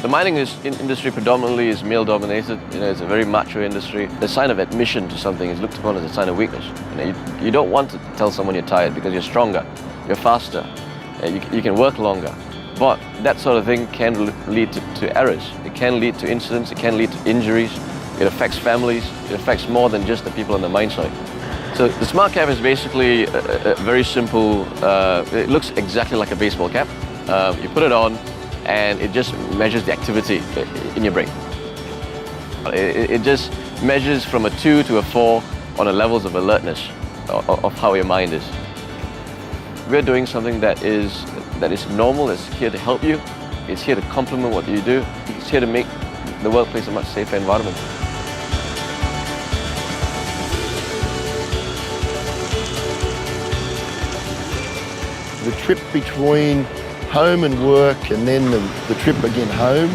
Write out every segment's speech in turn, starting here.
The mining industry predominantly is male-dominated. It's a very macho industry. The sign of admission to something is looked upon as a sign of weakness. You don't want to tell someone you're tired because you're stronger, you're faster, you can work longer. But that sort of thing can lead to errors. It can lead to incidents, it can lead to injuries. It affects families, it affects more than just the people on the mine site. So the Smart Cap is basically a very simple, it looks exactly like a baseball cap. You put it on, and it just measures the activity in your brain. It just measures from a 2 to a 4 on the levels of alertness of how your mind is. We're doing something that is normal, it's here to help you, it's here to complement what you do, it's here to make the workplace a much safer environment. The trip between home and work and then the trip again home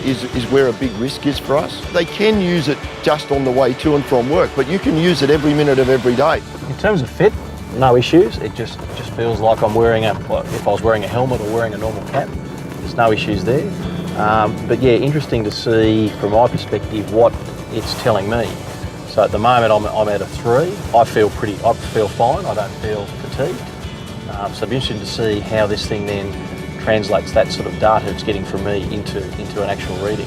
is where a big risk is for us. They can use it just on the way to and from work, but you can use it every minute of every day. In terms of fit, no issues. It just feels like I'm wearing if I was wearing a helmet or wearing a normal cap. There's no issues there. But yeah, interesting to see from my perspective what it's telling me. So at the moment I'm at a 3. I feel fine. I don't feel fatigued. So it'll be interesting to see how this thing then translates that sort of data it's getting from me into an actual reading.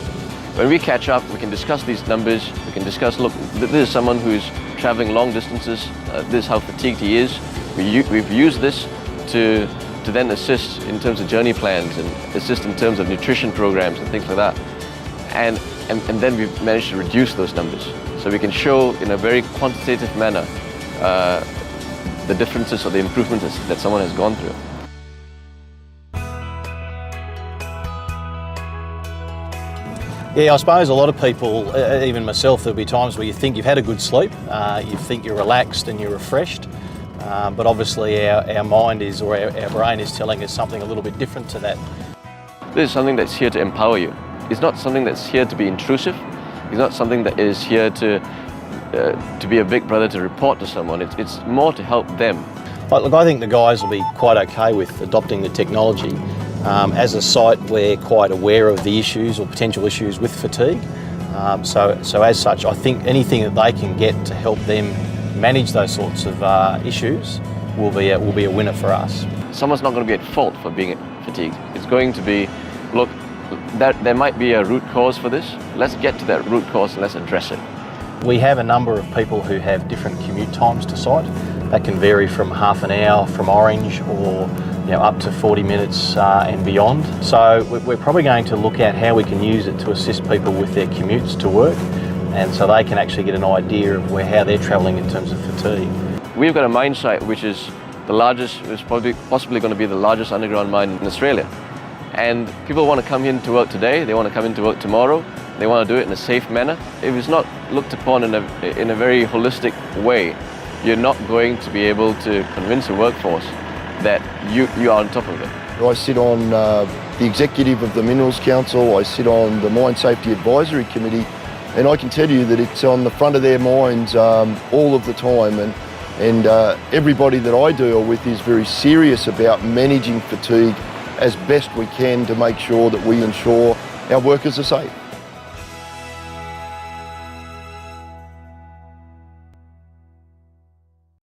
When we catch up, we can discuss these numbers. We can discuss, look, this is someone who's traveling long distances. This is how fatigued he is. We've used this to then assist in terms of journey plans and assist in terms of nutrition programs and things like that. And then we've managed to reduce those numbers. So we can show in a very quantitative manner the differences or the improvements that someone has gone through. Yeah, I suppose a lot of people, even myself, there'll be times where you think you've had a good sleep, you think you're relaxed and you're refreshed, but obviously our mind is, or our brain is telling us something a little bit different to that. This is something that's here to empower you. It's not something that's here to be intrusive. It's not something that is here to be a big brother to report to someone. It's more to help them. Look, I think the guys will be quite okay with adopting the technology. As a site, we're quite aware of the issues or potential issues with fatigue. So as such, I think anything that they can get to help them manage those sorts of issues will be a winner for us. Someone's not going to be at fault for being fatigued. It's going to be, look, there might be a root cause for this. Let's get to that root cause and let's address it. We have a number of people who have different commute times to site. That can vary from half an hour from Orange or up to 40 minutes and beyond. So we're probably going to look at how we can use it to assist people with their commutes to work, and so they can actually get an idea of how they're travelling in terms of fatigue. We've got a mine site which is the largest, it's possibly going to be the largest underground mine in Australia. And people want to come in to work today, they want to come in to work tomorrow, they want to do it in a safe manner. If it's not looked upon in a very holistic way, you're not going to be able to convince the workforce that you are on top of it. I sit on the executive of the Minerals Council, I sit on the Mine Safety Advisory Committee, and I can tell you that it's on the front of their minds all of the time. And everybody that I deal with is very serious about managing fatigue as best we can to make sure that we ensure our workers are safe.